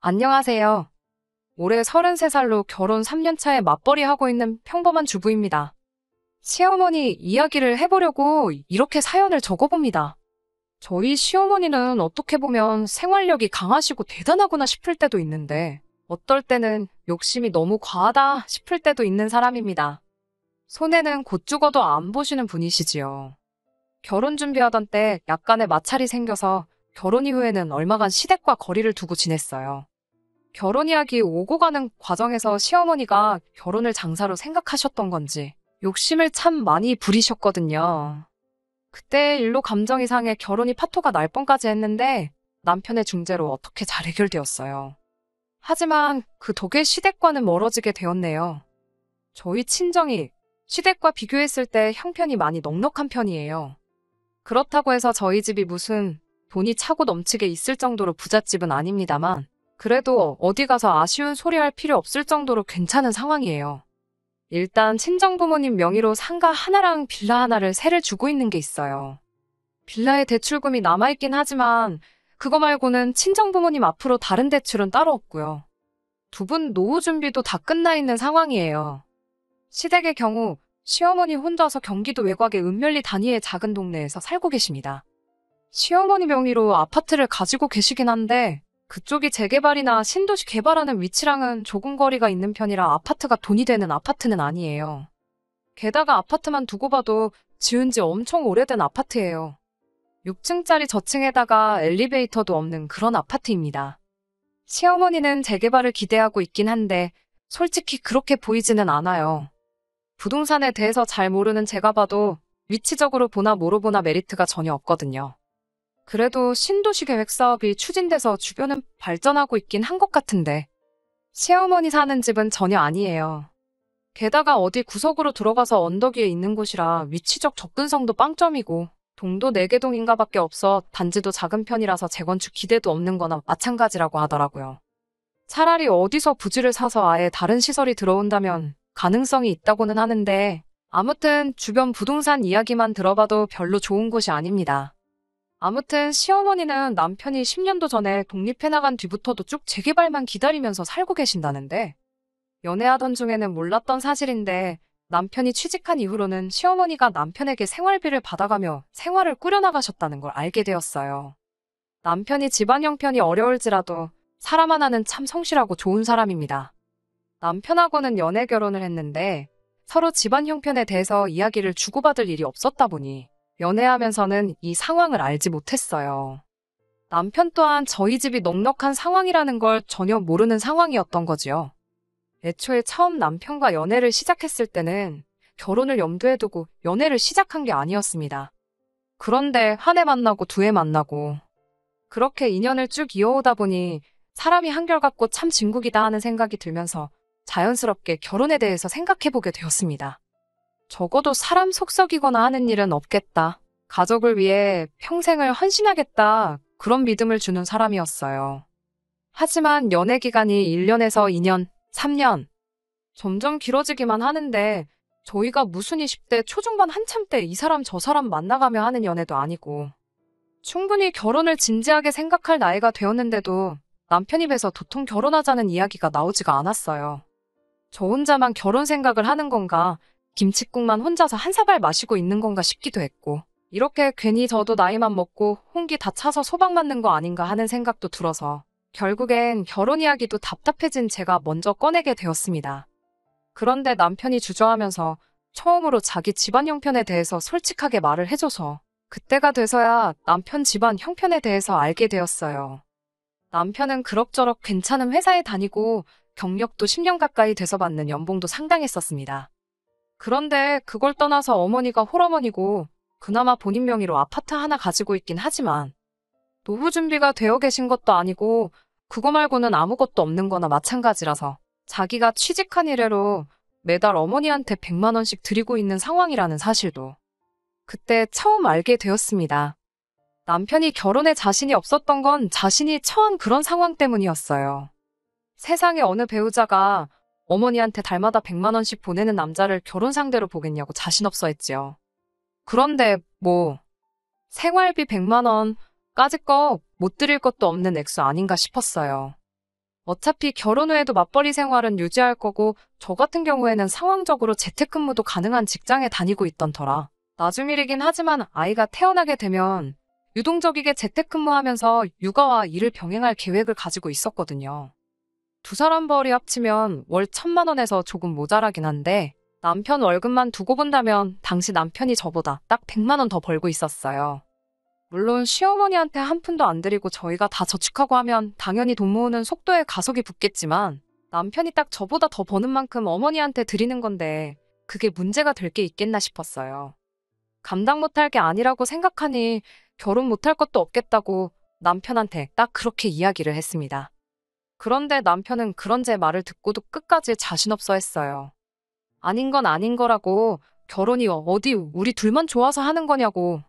안녕하세요. 올해 33살로 결혼 3년 차에 맞벌이 하고 있는 평범한 주부입니다. 시어머니 이야기를 해보려고 이렇게 사연을 적어봅니다. 저희 시어머니는 어떻게 보면 생활력이 강하시고 대단하구나 싶을 때도 있는데, 어떨 때는 욕심이 너무 과하다 싶을 때도 있는 사람입니다. 손해는 곧 죽어도 안 보시는 분이시지요. 결혼 준비하던 때 약간의 마찰이 생겨서 결혼 이후에는 얼마간 시댁과 거리를 두고 지냈어요. 결혼 이야기 오고 가는 과정에서 시어머니가 결혼을 장사로 생각하셨던 건지 욕심을 참 많이 부리셨거든요. 그때 일로 감정이 상해 결혼이 파토가 날 뻔까지 했는데 남편의 중재로 어떻게 잘 해결되었어요. 하지만 그 덕에 시댁과는 멀어지게 되었네요. 저희 친정이 시댁과 비교했을 때 형편이 많이 넉넉한 편이에요. 그렇다고 해서 저희 집이 무슨 돈이 차고 넘치게 있을 정도로 부잣집은 아닙니다만, 그래도 어디 가서 아쉬운 소리 할 필요 없을 정도로 괜찮은 상황이에요. 일단 친정부모님 명의로 상가 하나랑 빌라 하나를 세를 주고 있는 게 있어요. 빌라에 대출금이 남아있긴 하지만 그거 말고는 친정부모님 앞으로 다른 대출은 따로 없고요. 두 분 노후 준비도 다 끝나 있는 상황이에요. 시댁의 경우 시어머니 혼자서 경기도 외곽의 은멸리 단위의 작은 동네에서 살고 계십니다. 시어머니 명의로 아파트를 가지고 계시긴 한데 그쪽이 재개발이나 신도시 개발하는 위치랑은 조금 거리가 있는 편이라 아파트가 돈이 되는 아파트는 아니에요. 게다가 아파트만 두고 봐도 지은 지 엄청 오래된 아파트예요. 6층짜리 저층에다가 엘리베이터도 없는 그런 아파트입니다. 시어머니는 재개발을 기대하고 있긴 한데 솔직히 그렇게 보이지는 않아요. 부동산에 대해서 잘 모르는 제가 봐도 위치적으로 보나 뭐로 보나 메리트가 전혀 없거든요. 그래도 신도시 계획 사업이 추진돼서 주변은 발전하고 있긴 한 것 같은데 시어머니 사는 집은 전혀 아니에요. 게다가 어디 구석으로 들어가서 언덕 위에 있는 곳이라 위치적 접근성도 빵점이고 동도 4개 동인가 밖에 없어 단지도 작은 편이라서 재건축 기대도 없는 거나 마찬가지라고 하더라고요. 차라리 어디서 부지를 사서 아예 다른 시설이 들어온다면 가능성이 있다고는 하는데 아무튼 주변 부동산 이야기만 들어봐도 별로 좋은 곳이 아닙니다. 아무튼 시어머니는 남편이 10년도 전에 독립해 나간 뒤부터도 쭉 재개발만 기다리면서 살고 계신다는데 연애하던 중에는 몰랐던 사실인데 남편이 취직한 이후로는 시어머니가 남편에게 생활비를 받아가며 생활을 꾸려나가셨다는 걸 알게 되었어요. 남편이 집안 형편이 어려울지라도 사람 하나는 참 성실하고 좋은 사람입니다. 남편하고는 연애 결혼을 했는데 서로 집안 형편에 대해서 이야기를 주고받을 일이 없었다 보니 연애하면서는 이 상황을 알지 못했어요. 남편 또한 저희 집이 넉넉한 상황이라는 걸 전혀 모르는 상황이었던 거지요. 애초에 처음 남편과 연애를 시작했을 때는 결혼을 염두에 두고 연애를 시작한 게 아니었습니다. 그런데 한 해 만나고 두 해 만나고 그렇게 인연을 쭉 이어오다 보니 사람이 한결같고 참 진국이다 하는 생각이 들면서 자연스럽게 결혼에 대해서 생각해보게 되었습니다. 적어도 사람 속썩이거나 하는 일은 없겠다. 가족을 위해 평생을 헌신하겠다. 그런 믿음을 주는 사람이었어요. 하지만 연애 기간이 1년에서 2년, 3년 점점 길어지기만 하는데 저희가 무슨 20대 초중반 한참 때 이 사람 저 사람 만나가며 하는 연애도 아니고 충분히 결혼을 진지하게 생각할 나이가 되었는데도 남편 입에서 도통 결혼하자는 이야기가 나오지가 않았어요. 저 혼자만 결혼 생각을 하는 건가, 김칫국만 혼자서 한 사발 마시고 있는 건가 싶기도 했고 이렇게 괜히 저도 나이만 먹고 홍기 다 차서 소박 맞는 거 아닌가 하는 생각도 들어서 결국엔 결혼 이야기도 답답해진 제가 먼저 꺼내게 되었습니다. 그런데 남편이 주저하면서 처음으로 자기 집안 형편에 대해서 솔직하게 말을 해줘서 그때가 돼서야 남편 집안 형편에 대해서 알게 되었어요. 남편은 그럭저럭 괜찮은 회사에 다니고 경력도 10년 가까이 돼서 받는 연봉도 상당했었습니다. 그런데 그걸 떠나서 어머니가 홀어머니고 그나마 본인 명의로 아파트 하나 가지고 있긴 하지만 노후 준비가 되어 계신 것도 아니고 그거 말고는 아무것도 없는 거나 마찬가지라서 자기가 취직한 이래로 매달 어머니한테 100만 원씩 드리고 있는 상황이라는 사실도 그때 처음 알게 되었습니다. 남편이 결혼에 자신이 없었던 건 자신이 처한 그런 상황 때문이었어요. 세상에 어느 배우자가 어머니한테 달마다 100만 원씩 보내는 남자를 결혼 상대로 보겠냐고 자신 없어 했지요. 그런데 생활비 100만 원 까짓 거 못 드릴 것도 없는 액수 아닌가 싶었어요. 어차피 결혼 후에도 맞벌이 생활은 유지할 거고 저 같은 경우에는 상황적으로 재택근무도 가능한 직장에 다니고 있던 터라 나중 일이긴 하지만 아이가 태어나게 되면 유동적이게 재택근무하면서 육아와 일을 병행할 계획을 가지고 있었거든요. 두 사람 벌이 합치면 월 1,000만 원에서 조금 모자라긴 한데 남편 월급만 두고 본다면 당시 남편이 저보다 딱 100만 원 더 벌고 있었어요. 물론 시어머니한테 한 푼도 안 드리고 저희가 다 저축하고 하면 당연히 돈 모으는 속도에 가속이 붙겠지만 남편이 딱 저보다 더 버는 만큼 어머니한테 드리는 건데 그게 문제가 될 게 있겠나 싶었어요. 감당 못할 게 아니라고 생각하니 결혼 못할 것도 없겠다고 남편한테 딱 그렇게 이야기를 했습니다. 그런데 남편은 그런 제 말을 듣고도 끝까지 자신 없어 했어요. 아닌 건 아닌 거라고, 결혼이 어디 우리 둘만 좋아서 하는 거냐고.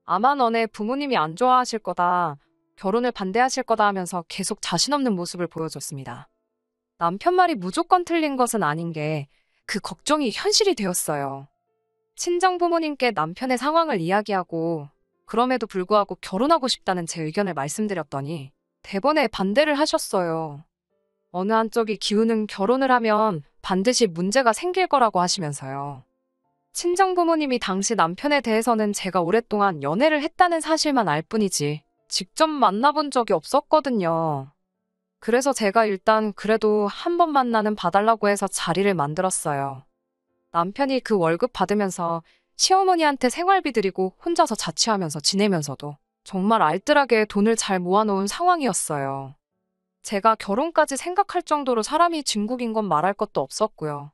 아마 너네 부모님이 안 좋아하실 거다, 결혼을 반대하실 거다 하면서 계속 자신 없는 모습을 보여줬습니다. 남편 말이 무조건 틀린 것은 아닌 게 그 걱정이 현실이 되었어요. 친정 부모님께 남편의 상황을 이야기하고 그럼에도 불구하고 결혼하고 싶다는 제 의견을 말씀드렸더니 대번에 반대를 하셨어요. 어느 한쪽이 기우는 결혼을 하면 반드시 문제가 생길 거라고 하시면서요. 친정 부모님이 당시 남편에 대해서는 제가 오랫동안 연애를 했다는 사실만 알 뿐이지 직접 만나본 적이 없었거든요. 그래서 제가 일단 그래도 한 번 만나는 봐달라고 해서 자리를 만들었어요. 남편이 그 월급 받으면서 시어머니한테 생활비 드리고 혼자서 자취하면서 지내면서도 정말 알뜰하게 돈을 잘 모아놓은 상황이었어요. 제가 결혼까지 생각할 정도로 사람이 진국인 건 말할 것도 없었고요.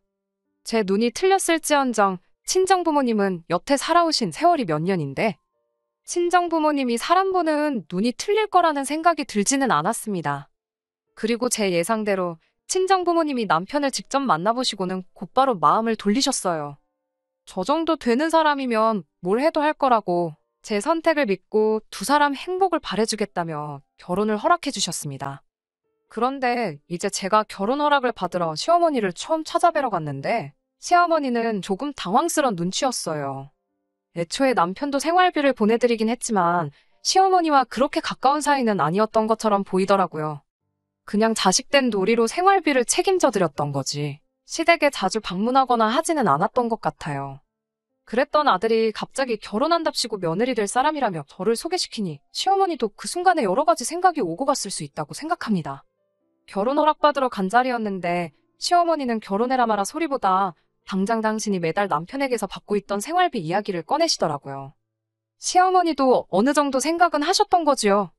제 눈이 틀렸을지언정 친정 부모님은 여태 살아오신 세월이 몇 년인데 친정 부모님이 사람 보는 눈이 틀릴 거라는 생각이 들지는 않았습니다. 그리고 제 예상대로 친정 부모님이 남편을 직접 만나보시고는 곧바로 마음을 돌리셨어요. 저 정도 되는 사람이면 뭘 해도 할 거라고 제 선택을 믿고 두 사람 행복을 바래주겠다며 결혼을 허락해 주셨습니다. 그런데 이제 제가 결혼 허락을 받으러 시어머니를 처음 찾아뵈러 갔는데 시어머니는 조금 당황스러운 눈치였어요. 애초에 남편도 생활비를 보내드리긴 했지만 시어머니와 그렇게 가까운 사이는 아니었던 것처럼 보이더라고요. 그냥 자식된 놀이로 생활비를 책임져 드렸던 거지 시댁에 자주 방문하거나 하지는 않았던 것 같아요. 그랬던 아들이 갑자기 결혼한답시고 며느리 될 사람이라며 저를 소개시키니 시어머니도 그 순간에 여러 가지 생각이 오고 갔을 수 있다고 생각합니다. 결혼 허락받으러 간 자리였는데 시어머니는 결혼해라 마라 소리보다 당장 당신이 매달 남편에게서 받고 있던 생활비 이야기를 꺼내시더라고요. 시어머니도 어느 정도 생각은 하셨던 거지요.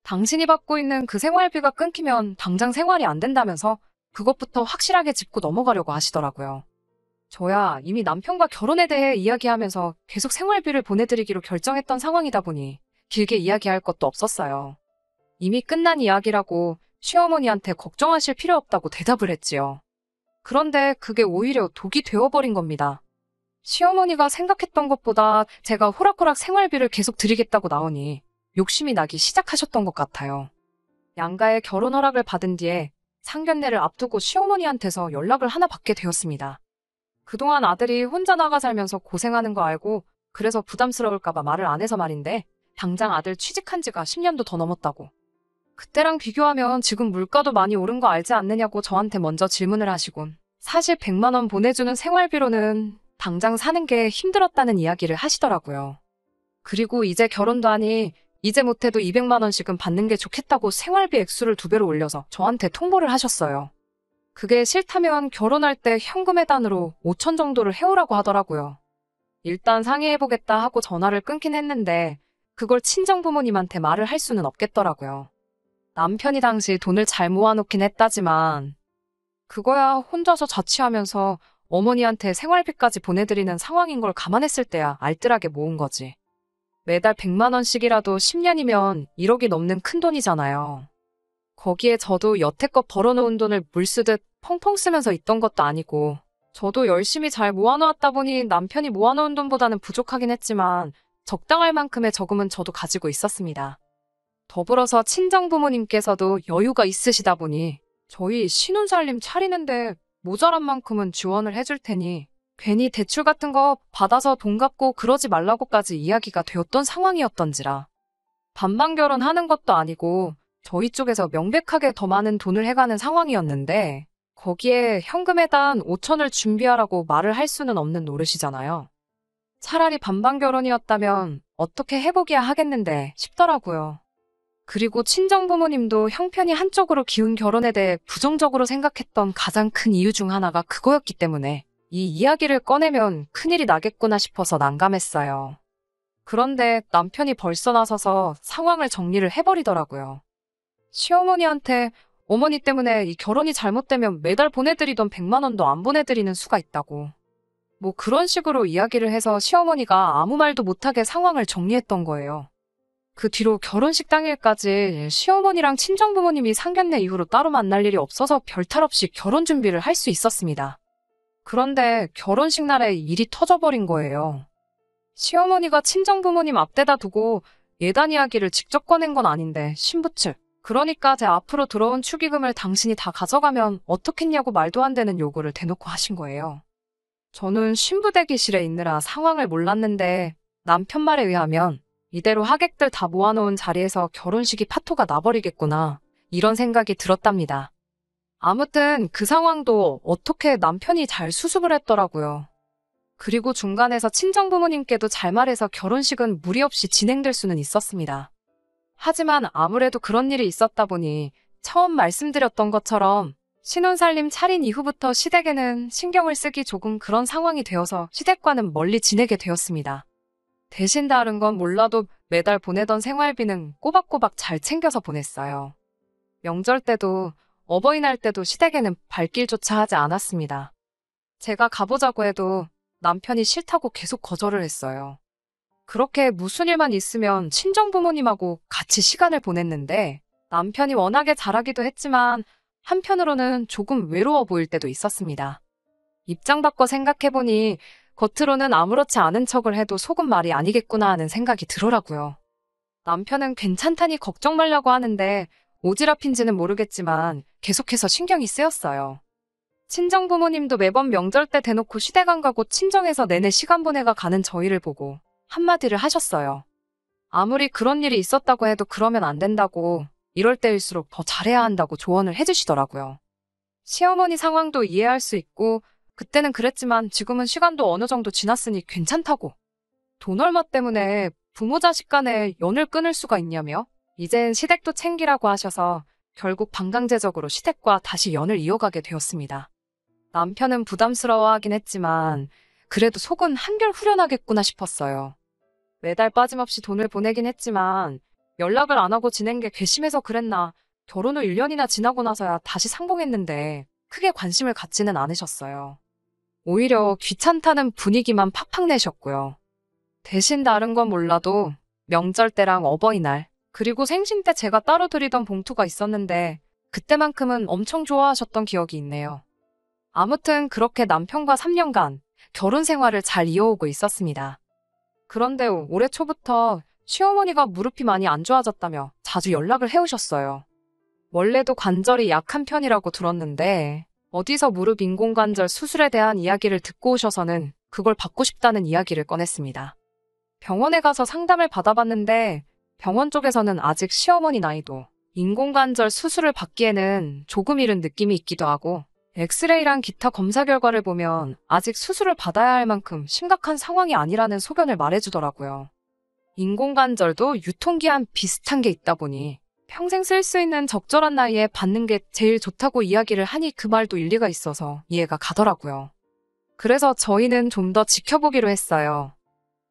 당신이 받고 있는 그 생활비가 끊기면 당장 생활이 안 된다면서 그것부터 확실하게 짚고 넘어가려고 하시더라고요. 저야 이미 남편과 결혼에 대해 이야기하면서 계속 생활비를 보내드리기로 결정했던 상황이다 보니 길게 이야기할 것도 없었어요. 이미 끝난 이야기라고 시어머니한테 걱정하실 필요 없다고 대답을 했지요. 그런데 그게 오히려 독이 되어버린 겁니다. 시어머니가 생각했던 것보다 제가 호락호락 생활비를 계속 드리겠다고 나오니 욕심이 나기 시작하셨던 것 같아요. 양가의 결혼 허락을 받은 뒤에 상견례를 앞두고 시어머니한테서 연락을 하나 받게 되었습니다. 그동안 아들이 혼자 나가 살면서 고생하는 거 알고 그래서 부담스러울까봐 말을 안 해서 말인데 당장 아들 취직한 지가 10년도 더 넘었다고. 그때랑 비교하면 지금 물가도 많이 오른 거 알지 않느냐고 저한테 먼저 질문을 하시곤 사실 100만 원 보내주는 생활비로는 당장 사는 게 힘들었다는 이야기를 하시더라고요. 그리고 이제 결혼도 하니 이제 못해도 200만 원씩은 받는 게 좋겠다고 생활비 액수를 2배로 올려서 저한테 통보를 하셨어요. 그게 싫다면 결혼할 때 현금 해단으로 5천 정도를 해오라고 하더라고요. 일단 상의해보겠다 하고 전화를 끊긴 했는데 그걸 친정 부모님한테 말을 할 수는 없겠더라고요. 남편이 당시 돈을 잘 모아놓긴 했다지만 그거야 혼자서 자취하면서 어머니한테 생활비까지 보내드리는 상황인 걸 감안했을 때야 알뜰하게 모은 거지. 매달 100만 원씩이라도 10년이면 1억이 넘는 큰 돈이잖아요. 거기에 저도 여태껏 벌어놓은 돈을 물 쓰듯 펑펑 쓰면서 있던 것도 아니고 저도 열심히 잘 모아놓았다 보니 남편이 모아놓은 돈보다는 부족하긴 했지만 적당할 만큼의 저금은 저도 가지고 있었습니다. 더불어서 친정부모님께서도 여유가 있으시다 보니 저희 신혼살림 차리는데 모자란 만큼은 지원을 해줄 테니 괜히 대출 같은 거 받아서 돈 갚고 그러지 말라고까지 이야기가 되었던 상황이었던지라. 반반 결혼하는 것도 아니고 저희 쪽에서 명백하게 더 많은 돈을 해가는 상황이었는데 거기에 현금에단 5천을 준비하라고 말을 할 수는 없는 노릇이잖아요. 차라리 반반 결혼이었다면 어떻게 해보기야 하겠는데 싶더라고요. 그리고 친정부모님도 형편이 한쪽으로 기운 결혼에 대해 부정적으로 생각했던 가장 큰 이유 중 하나가 그거였기 때문에 이 이야기를 꺼내면 큰일이 나겠구나 싶어서 난감했어요. 그런데 남편이 벌써 나서서 상황을 정리를 해버리더라고요. 시어머니한테 어머니 때문에 이 결혼이 잘못되면 매달 보내드리던 100만 원도 안 보내드리는 수가 있다고. 뭐 그런 식으로 이야기를 해서 시어머니가 아무 말도 못하게 상황을 정리했던 거예요. 그 뒤로 결혼식 당일까지 시어머니랑 친정부모님이 상견례 이후로 따로 만날 일이 없어서 별탈 없이 결혼 준비를 할 수 있었습니다. 그런데 결혼식 날에 일이 터져버린 거예요. 시어머니가 친정부모님 앞대다 두고 예단 이야기를 직접 꺼낸 건 아닌데 신부 측, 그러니까 제 앞으로 들어온 축의금을 당신이 다 가져가면 어떻겠냐고 말도 안 되는 요구를 대놓고 하신 거예요. 저는 신부 대기실에 있느라 상황을 몰랐는데 남편 말에 의하면 이대로 하객들 다 모아놓은 자리에서 결혼식이 파토가 나버리겠구나 이런 생각이 들었답니다. 아무튼 그 상황도 어떻게 남편이 잘 수습을 했더라고요. 그리고 중간에서 친정부모님께도 잘 말해서 결혼식은 무리 없이 진행될 수는 있었습니다. 하지만 아무래도 그런 일이 있었다 보니 처음 말씀드렸던 것처럼 신혼살림 차린 이후부터 시댁에는 신경을 쓰기 조금 그런 상황이 되어서 시댁과는 멀리 지내게 되었습니다. 대신 다른 건 몰라도 매달 보내던 생활비는 꼬박꼬박 잘 챙겨서 보냈어요. 명절 때도 어버이날 때도 시댁에는 발길조차 하지 않았습니다. 제가 가보자고 해도 남편이 싫다고 계속 거절을 했어요. 그렇게 무슨 일만 있으면 친정부모님하고 같이 시간을 보냈는데 남편이 워낙에 잘하기도 했지만 한편으로는 조금 외로워 보일 때도 있었습니다. 입장 바꿔 생각해보니 겉으로는 아무렇지 않은 척을 해도 속은 말이 아니겠구나 하는 생각이 들더라고요. 남편은 괜찮다니 걱정 말라고 하는데 오지랖인지는 모르겠지만 계속해서 신경이 쓰였어요. 친정부모님도 매번 명절 때 대놓고 시댁 안 가고 친정에서 내내 시간 보내가 가는 저희를 보고 한마디를 하셨어요. 아무리 그런 일이 있었다고 해도 그러면 안 된다고, 이럴 때일수록 더 잘해야 한다고 조언을 해주시더라고요. 시어머니 상황도 이해할 수 있고 그때는 그랬지만 지금은 시간도 어느 정도 지났으니 괜찮다고. 돈 얼마 때문에 부모 자식 간에 연을 끊을 수가 있냐며 이젠 시댁도 챙기라고 하셔서 결국 반강제적으로 시댁과 다시 연을 이어가게 되었습니다. 남편은 부담스러워하긴 했지만 그래도 속은 한결 후련하겠구나 싶었어요. 매달 빠짐없이 돈을 보내긴 했지만 연락을 안 하고 지낸 게 괘씸해서 그랬나 결혼 후 1년이나 지나고 나서야 다시 상봉했는데 크게 관심을 갖지는 않으셨어요. 오히려 귀찮다는 분위기만 팍팍 내셨고요. 대신 다른 건 몰라도 명절 때랑 어버이날 그리고 생신 때 제가 따로 드리던 봉투가 있었는데 그때만큼은 엄청 좋아하셨던 기억이 있네요. 아무튼 그렇게 남편과 3년간 결혼 생활을 잘 이어오고 있었습니다. 그런데 올해 초부터 시어머니가 무릎이 많이 안 좋아졌다며 자주 연락을 해오셨어요. 원래도 관절이 약한 편이라고 들었는데 어디서 무릎 인공관절 수술에 대한 이야기를 듣고 오셔서는 그걸 받고 싶다는 이야기를 꺼냈습니다. 병원에 가서 상담을 받아봤는데 병원 쪽에서는 아직 시어머니 나이도 인공관절 수술을 받기에는 조금 이른 느낌이 있기도 하고 엑스레이랑 기타 검사 결과를 보면 아직 수술을 받아야 할 만큼 심각한 상황이 아니라는 소견을 말해주더라고요. 인공관절도 유통기한 비슷한 게 있다 보니 평생 쓸 수 있는 적절한 나이에 받는 게 제일 좋다고 이야기를 하니 그 말도 일리가 있어서 이해가 가더라고요. 그래서 저희는 좀 더 지켜보기로 했어요.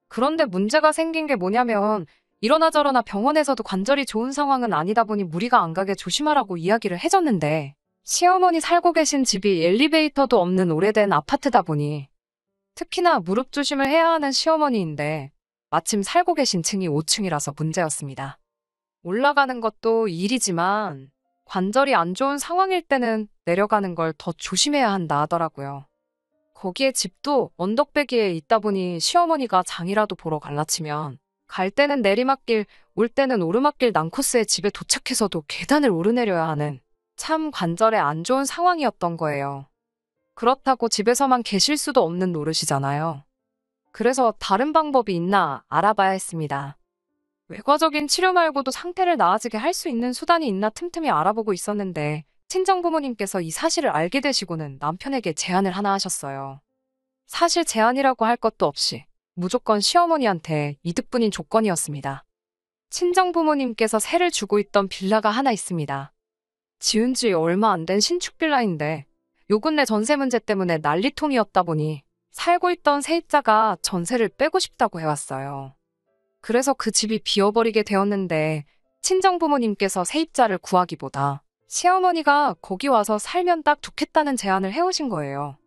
그런데 문제가 생긴 게 뭐냐면 이러나 저러나 병원에서도 관절이 좋은 상황은 아니다 보니 무리가 안 가게 조심하라고 이야기를 해줬는데 시어머니 살고 계신 집이 엘리베이터도 없는 오래된 아파트다 보니 특히나 무릎 조심을 해야 하는 시어머니인데 마침 살고 계신 층이 5층이라서 문제였습니다. 올라가는 것도 일이지만 관절이 안 좋은 상황일 때는 내려가는 걸 더 조심해야 한다 하더라고요. 거기에 집도 언덕배기에 있다 보니 시어머니가 장이라도 보러 갈라치면 갈 때는 내리막길, 올 때는 오르막길 난코스에 집에 도착해서도 계단을 오르내려야 하는 참 관절에 안 좋은 상황이었던 거예요. 그렇다고 집에서만 계실 수도 없는 노릇이잖아요. 그래서 다른 방법이 있나 알아봐야 했습니다. 외과적인 치료 말고도 상태를 나아지게 할 수 있는 수단이 있나 틈틈이 알아보고 있었는데 친정 부모님께서 이 사실을 알게 되시고는 남편에게 제안을 하나 하셨어요. 사실 제안이라고 할 것도 없이 무조건 시어머니한테 이득뿐인 조건이었습니다. 친정 부모님께서 세를 주고 있던 빌라가 하나 있습니다. 지은 지 얼마 안 된 신축 빌라인데 요 근래 전세 문제 때문에 난리통이었다 보니 살고 있던 세입자가 전세를 빼고 싶다고 해왔어요. 그래서 그 집이 비어버리게 되었는데 친정 부모님께서 세입자를 구하기보다 시어머니가 거기 와서 살면 딱 좋겠다는 제안을 해오신 거예요.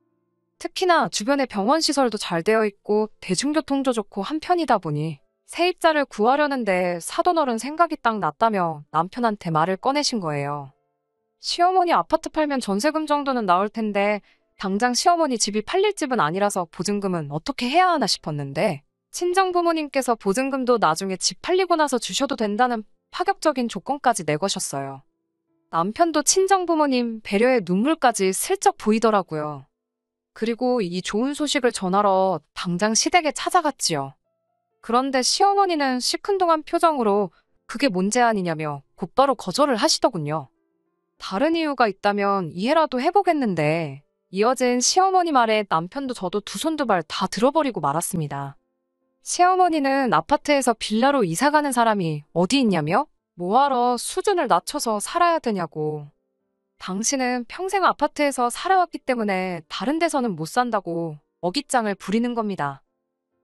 특히나 주변에 병원 시설도 잘 되어 있고 대중교통도 좋고 한편이다 보니 세입자를 구하려는데 사돈어른 생각이 딱 났다며 남편한테 말을 꺼내신 거예요. 시어머니 아파트 팔면 전세금 정도는 나올 텐데 당장 시어머니 집이 팔릴 집은 아니라서 보증금은 어떻게 해야 하나 싶었는데 친정 부모님께서 보증금도 나중에 집 팔리고 나서 주셔도 된다는 파격적인 조건까지 내거셨어요. 남편도 친정 부모님 배려의 눈물까지 슬쩍 보이더라고요. 그리고 이 좋은 소식을 전하러 당장 시댁에 찾아갔지요. 그런데 시어머니는 시큰둥한 표정으로 그게 뭔 제안이냐며 곧바로 거절을 하시더군요. 다른 이유가 있다면 이해라도 해보겠는데 이어진 시어머니 말에 남편도 저도 두 손 두 발 다 들어버리고 말았습니다. 시어머니는 아파트에서 빌라로 이사가는 사람이 어디 있냐며? 뭐하러 수준을 낮춰서 살아야 되냐고. 당신은 평생 아파트에서 살아왔기 때문에 다른 데서는 못 산다고 어깃장을 부리는 겁니다.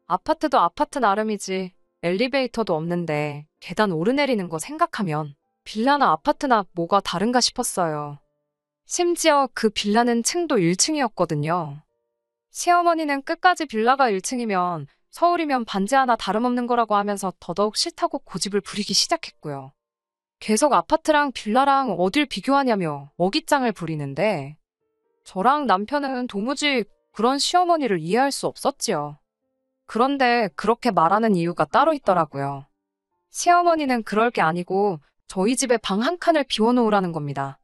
아파트도 아파트 나름이지 엘리베이터도 없는데 계단 오르내리는 거 생각하면 빌라나 아파트나 뭐가 다른가 싶었어요. 심지어 그 빌라는 층도 1층이었거든요. 시어머니는 끝까지 빌라가 1층이면 서울이면 반지 하나 다름없는 거라고 하면서 더더욱 싫다고 고집을 부리기 시작했고요. 계속 아파트랑 빌라랑 어딜 비교하냐며 어깃장을 부리는데 저랑 남편은 도무지 그런 시어머니를 이해할 수 없었지요. 그런데 그렇게 말하는 이유가 따로 있더라고요. 시어머니는 그럴 게 아니고 저희 집에 방 한 칸을 비워놓으라는 겁니다.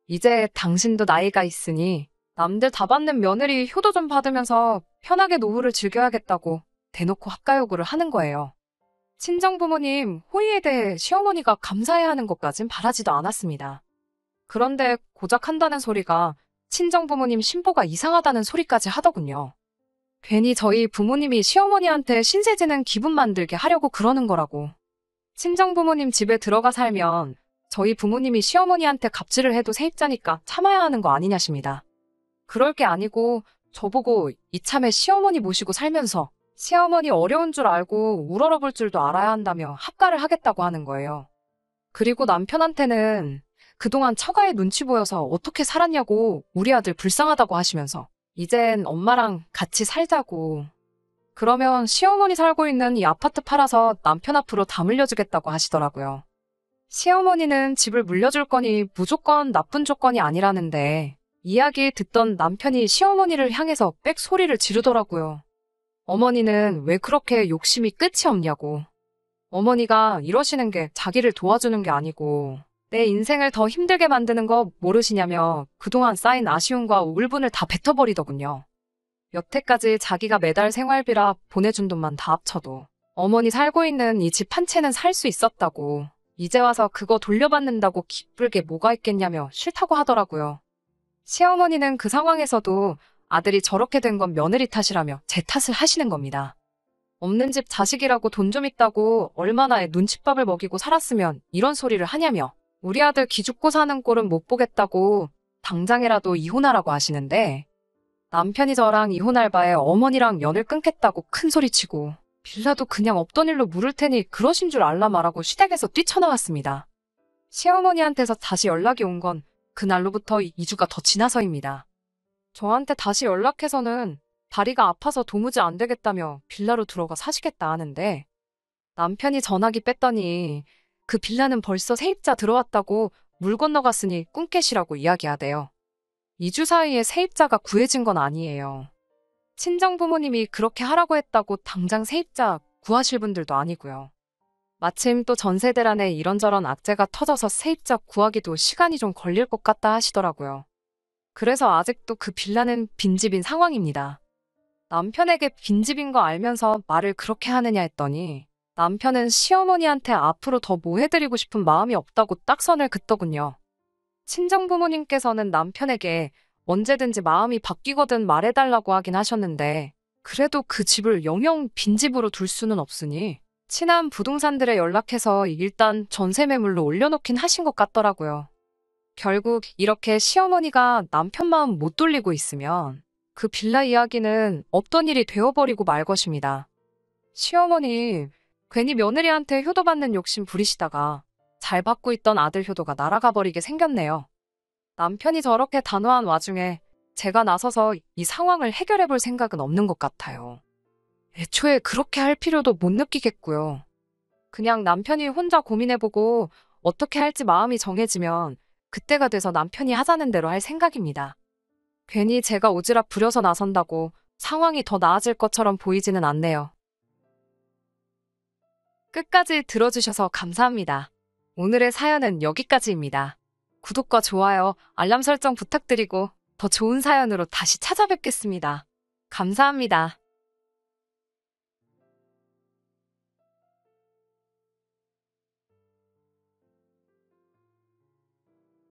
이제 당신도 나이가 있으니 남들 다 받는 며느리 효도 좀 받으면서 편하게 노후를 즐겨야겠다고 대놓고 합가요구를 하는 거예요. 친정부모님 호의에 대해 시어머니가 감사해야 하는 것까진 바라지도 않았습니다. 그런데 고작 한다는 소리가 친정부모님 신보가 이상하다는 소리까지 하더군요. 괜히 저희 부모님이 시어머니한테 신세 지는 기분 만들게 하려고 그러는 거라고. 친정부모님 집에 들어가 살면 저희 부모님이 시어머니한테 갑질을 해도 세입자니까 참아야 하는 거 아니냐십니다. 그럴 게 아니고 저보고 이참에 시어머니 모시고 살면서 시어머니 어려운 줄 알고 우러러볼 줄도 알아야 한다며 합가를 하겠다고 하는 거예요. 그리고 남편한테는 그동안 처가에 눈치 보여서 어떻게 살았냐고 우리 아들 불쌍하다고 하시면서 이젠 엄마랑 같이 살자고. 그러면 시어머니 살고 있는 이 아파트 팔아서 남편 앞으로 다 물려주겠다고 하시더라고요. 시어머니는 집을 물려줄 거니 무조건 나쁜 조건이 아니라는데 이야기 듣던 남편이 시어머니를 향해서 빽 소리를 지르더라고요. 어머니는 왜 그렇게 욕심이 끝이 없냐고. 어머니가 이러시는 게 자기를 도와주는 게 아니고 내 인생을 더 힘들게 만드는 거 모르시냐며 그동안 쌓인 아쉬움과 울분을 다 뱉어버리더군요. 여태까지 자기가 매달 생활비라 보내준 돈만 다 합쳐도 어머니 살고 있는 이 집 한 채는 살 수 있었다고 이제 와서 그거 돌려받는다고 기쁠 게 뭐가 있겠냐며 싫다고 하더라고요. 시어머니는 그 상황에서도 아들이 저렇게 된 건 며느리 탓이라며 제 탓을 하시는 겁니다. 없는 집 자식이라고 돈 좀 있다고 얼마나 눈칫밥을 먹이고 살았으면 이런 소리를 하냐며 우리 아들 기죽고 사는 꼴은 못 보겠다고 당장이라도 이혼하라고 하시는데 남편이 저랑 이혼할 바에 어머니랑 연을 끊겠다고 큰 소리치고 빌라도 그냥 없던 일로 물을 테니 그러신 줄 알라 말하고 시댁에서 뛰쳐나왔습니다. 시어머니한테서 다시 연락이 온 건 그날로부터 2주가 더 지나서입니다. 저한테 다시 연락해서는 다리가 아파서 도무지 안 되겠다며 빌라로 들어가 사시겠다 하는데 남편이 전화기 뺐더니 그 빌라는 벌써 세입자 들어왔다고 물 건너갔으니 꿈깨시라고 이야기하대요. 2주 사이에 세입자가 구해진 건 아니에요. 친정부모님이 그렇게 하라고 했다고 당장 세입자 구하실 분들도 아니고요. 마침 또 전세대란에 이런저런 악재가 터져서 세입자 구하기도 시간이 좀 걸릴 것 같다 하시더라고요. 그래서 아직도 그 빌라는 빈집인 상황입니다. 남편에게 빈집인 거 알면서 말을 그렇게 하느냐 했더니 남편은 시어머니한테 앞으로 더 뭐 해드리고 싶은 마음이 없다고 딱 선을 긋더군요. 친정부모님께서는 남편에게 언제든지 마음이 바뀌거든 말해달라고 하긴 하셨는데, 그래도 그 집을 영영 빈집으로 둘 수는 없으니 친한 부동산들에 연락해서 일단 전세 매물로 올려놓긴 하신 것 같더라고요. 결국 이렇게 시어머니가 남편 마음 못 돌리고 있으면 그 빌라 이야기는 없던 일이 되어버리고 말 것입니다. 시어머니, 괜히 며느리한테 효도받는 욕심 부리시다가 잘 받고 있던 아들 효도가 날아가 버리게 생겼네요. 남편이 저렇게 단호한 와중에 제가 나서서 이 상황을 해결해 볼 생각은 없는 것 같아요. 애초에 그렇게 할 필요도 못 느끼겠고요. 그냥 남편이 혼자 고민해보고 어떻게 할지 마음이 정해지면 그때가 돼서 남편이 하자는 대로 할 생각입니다. 괜히 제가 오지랖 부려서 나선다고 상황이 더 나아질 것처럼 보이지는 않네요. 끝까지 들어주셔서 감사합니다. 오늘의 사연은 여기까지입니다. 구독과 좋아요, 알람 설정 부탁드리고 더 좋은 사연으로 다시 찾아뵙겠습니다. 감사합니다.